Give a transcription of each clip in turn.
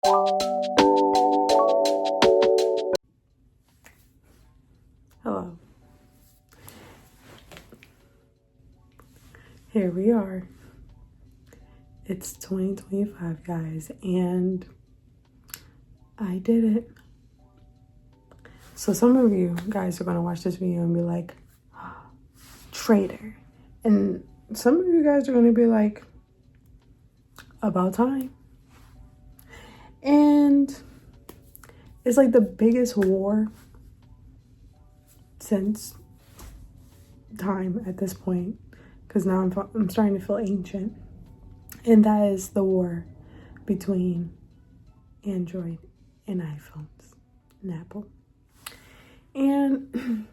Hello. Here we are. It's 2025, guys, and I did it. So some of you guys are going to watch this video and be like, traitor. And some of you guys are going to be like, about time. And it's like the biggest war since time at this point, because now I'm starting to feel ancient. And that is the war between Android and iPhones and Apple. And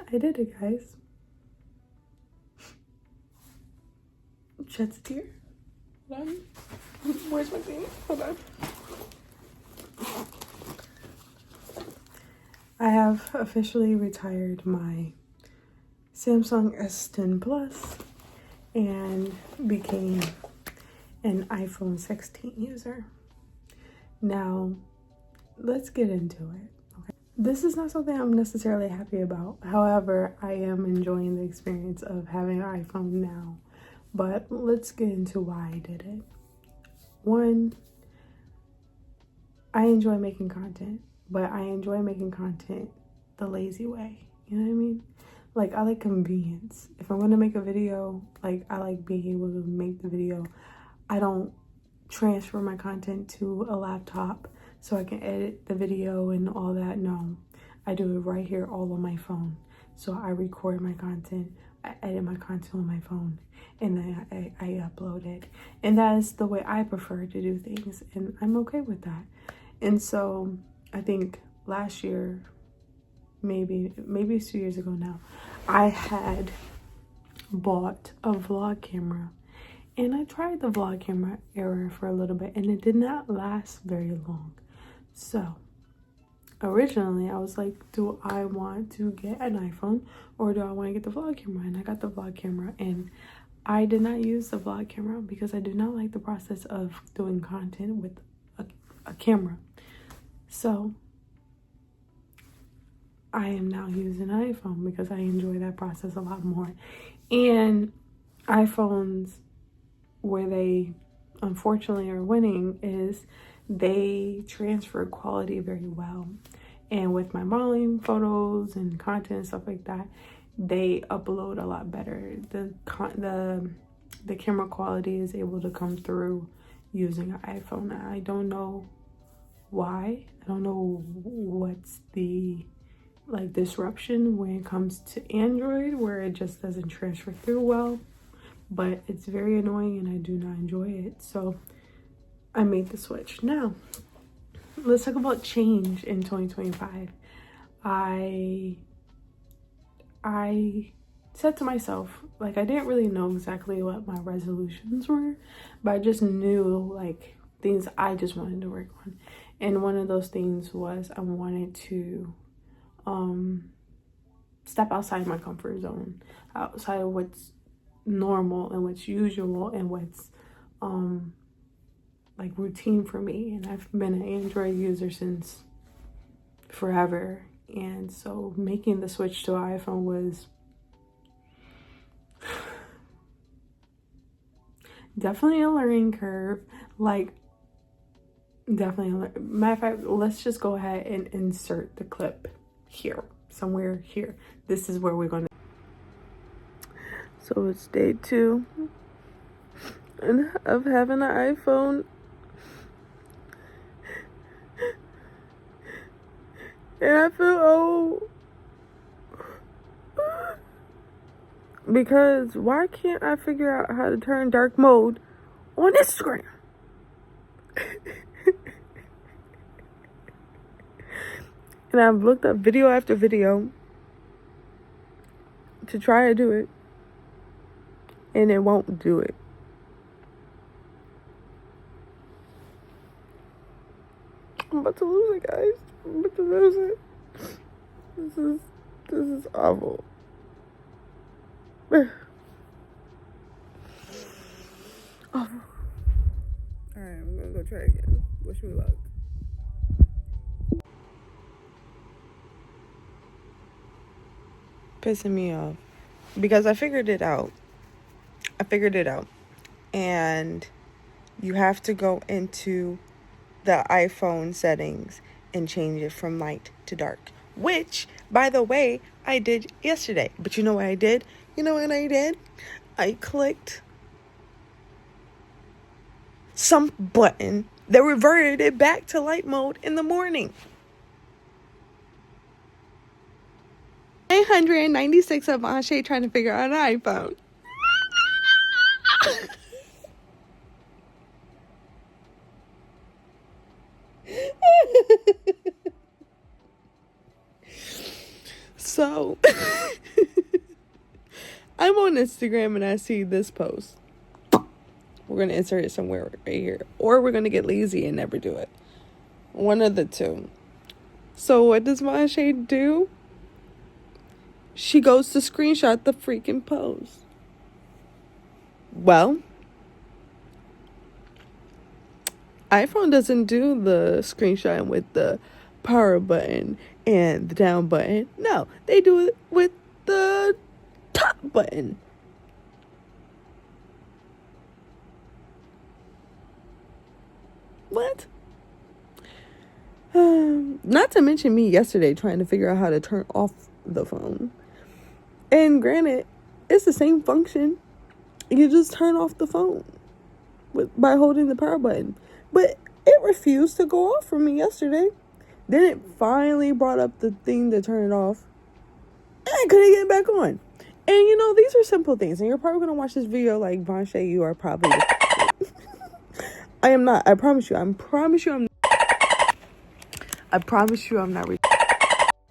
I did it, guys. Shed a tear. Hold on. Where's my thing? Hold on. I have officially retired my Samsung S10 Plus and became an iPhone 16 user. Now, let's get into it. Okay. This is not something I'm necessarily happy about. However, I am enjoying the experience of having an iPhone now. But let's get into why I did it. One, I enjoy making content, but I enjoy making content the lazy way. You know what I mean? Like, I like convenience. If I'm going to make a video, like, I like being able to make the video. I don't transfer my content to a laptop so I can edit the video and all that. No, I do it right here all on my phone. So I record my content, I edit my content on my phone, and then I upload it. And that is the way I prefer to do things, and I'm okay with that. And so I think last year, maybe it's 2 years ago now, I had bought a vlog camera. And I tried the vlog camera era for a little bit, and it did not last very long. So originally I was like, do I want to get an iPhone or do I want to get the vlog camera? And I got the vlog camera, and I did not use the vlog camera because I do not like the process of doing content with a camera. So I am now using an iPhone because I enjoy that process a lot more. And iPhones, where they unfortunately are winning, is they transfer quality very well. And with my modeling photos and content and stuff like that, they upload a lot better. The camera quality is able to come through using an iPhone. I don't know why. I don't know what's the disruption when it comes to Android, where it just doesn't transfer through well. But it's very annoying and I do not enjoy it. So I made the switch. Now, let's talk about change in 2025. I said to myself, like, I didn't really know exactly what my resolutions were, but I just knew like things I just wanted to work on. And one of those things was I wanted to step outside my comfort zone, outside of what's normal and what's usual and what's like routine for me. And I've been an Android user since forever, and so making the switch to iPhone was definitely a learning curve. Like, definitely matter of fact, let's just go ahead and insert the clip here, somewhere here. This is where we're gonna. So it's day 2 of having an iPhone. And I feel old. Because why can't I figure out how to turn dark mode on Instagram? And I've looked up video after video to try to do it, and it won't do it. I'm about to lose it, guys. I'm about to lose it. This is awful. Awful. Alright, I'm gonna go try again. Wish me luck. Pissing me off because I figured it out. And you have to go into the iPhone settings and change it from light to dark, which, by the way, I did yesterday. But you know what I did? I clicked some button that reverted it back to light mode in the morning. 996 of Anshay trying to figure out an iPhone. So I'm on Instagram and I see this post. We're going to insert it somewhere right here. Or we're going to get lazy and never do it. One of the two. So what does Manshay do? She goes to screenshot the freaking post. Well, iPhone doesn't do the screenshot with the power button and the down button. No, they do it with the top button. What? Not to mention me yesterday trying to figure out how to turn off the phone. And granted, it's the same function. You just turn off the phone by holding the power button. But it refused to go off for me yesterday. Then it finally brought up the thing to turn it off. And I couldn't get it back on. And these are simple things. And you're probably going to watch this video like, Vanshay, you are probably... I am not. I promise you. I promise you I'm not.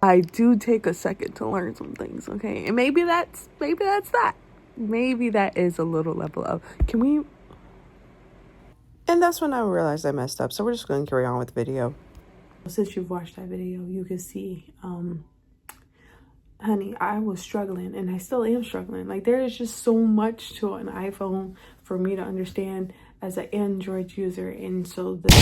I do take a second to learn some things, okay? And maybe that's that. Maybe that is a little level of, can we... And that's when I realized I messed up. So we're just going to carry on with the video. Since you've watched that video, you can see, honey, I was struggling and I still am struggling. Like, there is just so much to an iPhone for me to understand as an Android user. And so this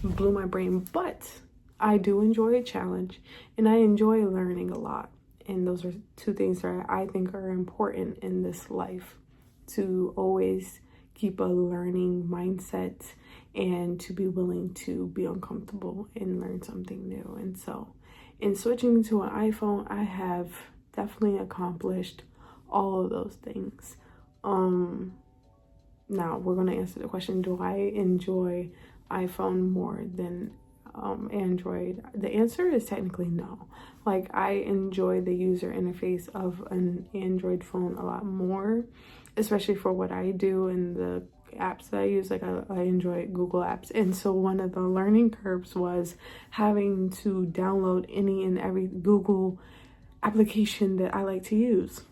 blew my brain. But I do enjoy a challenge and I enjoy learning a lot. And those are two things that I think are important in this life, to always keep a learning mindset and to be willing to be uncomfortable and learn something new. And so in switching to an iPhone, I have definitely accomplished all of those things. Now we're going to answer the question, do I enjoy iPhone more than Android? The answer is technically no. Like, I enjoy the user interface of an Android phone a lot more, especially for what I do and the apps that I use. Like, I enjoy Google Apps. And so one of the learning curves was having to download any and every Google application that I like to use.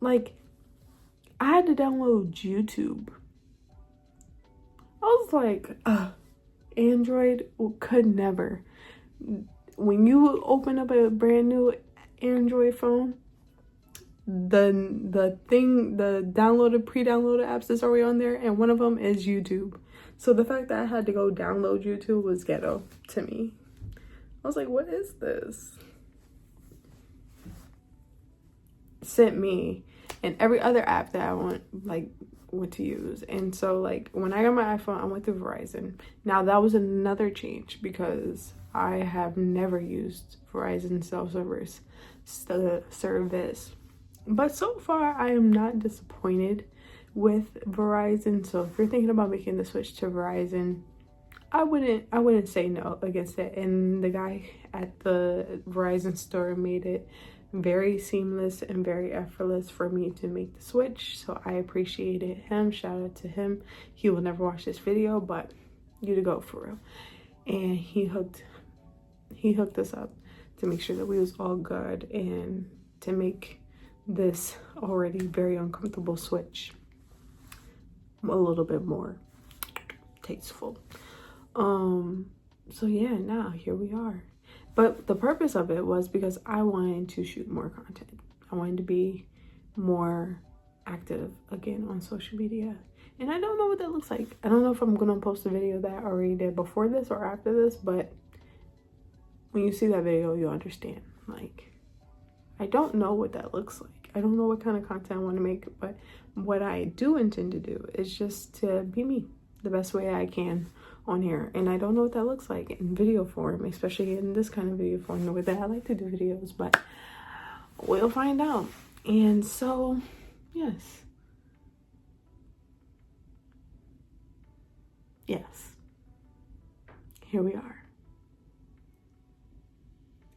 Like, I had to download YouTube. I was like, Android could never. When you open up a brand new Android phone, the pre-downloaded apps that's already on there, and one of them is YouTube. So the fact that I had to go download YouTube was ghetto to me. I was like, what is this? Sent me and every other app that I want to use. And so, like, when I got my iPhone, I went through Verizon. Now that was another change because I have never used Verizon self-service service. But so far, I am not disappointed with Verizon. So if you're thinking about making the switch to Verizon, I wouldn't say no against it. And the guy at the Verizon store made it very seamless and very effortless for me to make the switch. So I appreciated him. Shout out to him. He will never watch this video, but you to go for real. And he hooked us up to make sure that we was all good and to make this already very uncomfortable switch a little bit more tasteful. So yeah, now here we are. But the purpose of it was because I wanted to shoot more content. I wanted to be more active again on social media. And I don't know what that looks like. I don't know if I'm gonna post a video that I already did before this or after this, but when you see that video, you'll understand. Like, I don't know what that looks like. I don't know what kind of content I want to make, but what I do intend to do is just to be me the best way I can on here. And I don't know what that looks like in video form, especially in this kind of video form, the way that I like to do videos, but we'll find out. And so, yes. Yes. Here we are.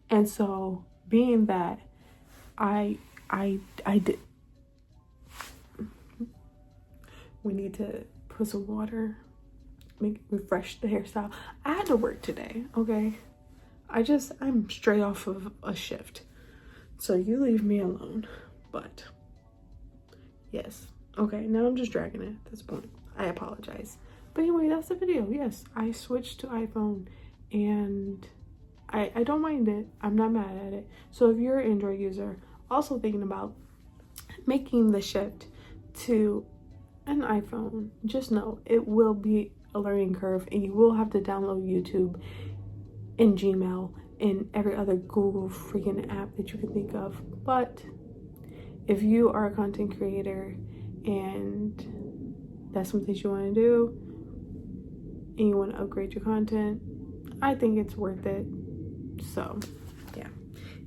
And so, being that I did, we need to put some water, refresh the hairstyle. I had to work today, okay? I'm straight off of a shift, so you leave me alone. But yes, okay, now I'm just dragging it at this point. I apologize. But anyway, that's the video. Yes, I switched to iPhone, and I don't mind it. I'm not mad at it. So if you're an Android user, also thinking about making the shift to an iPhone, just know it will be a learning curve, and you will have to download YouTube and Gmail and every other Google freaking app that you can think of. But if you are a content creator and that's something you want to do and you want to upgrade your content, I think it's worth it. So yeah,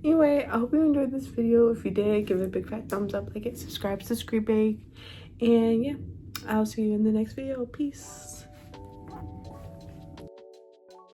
anyway, I hope you enjoyed this video. If you did, give it a big fat thumbs up, like it, subscribe to Screebake, and yeah, I'll see you in the next video. Peace.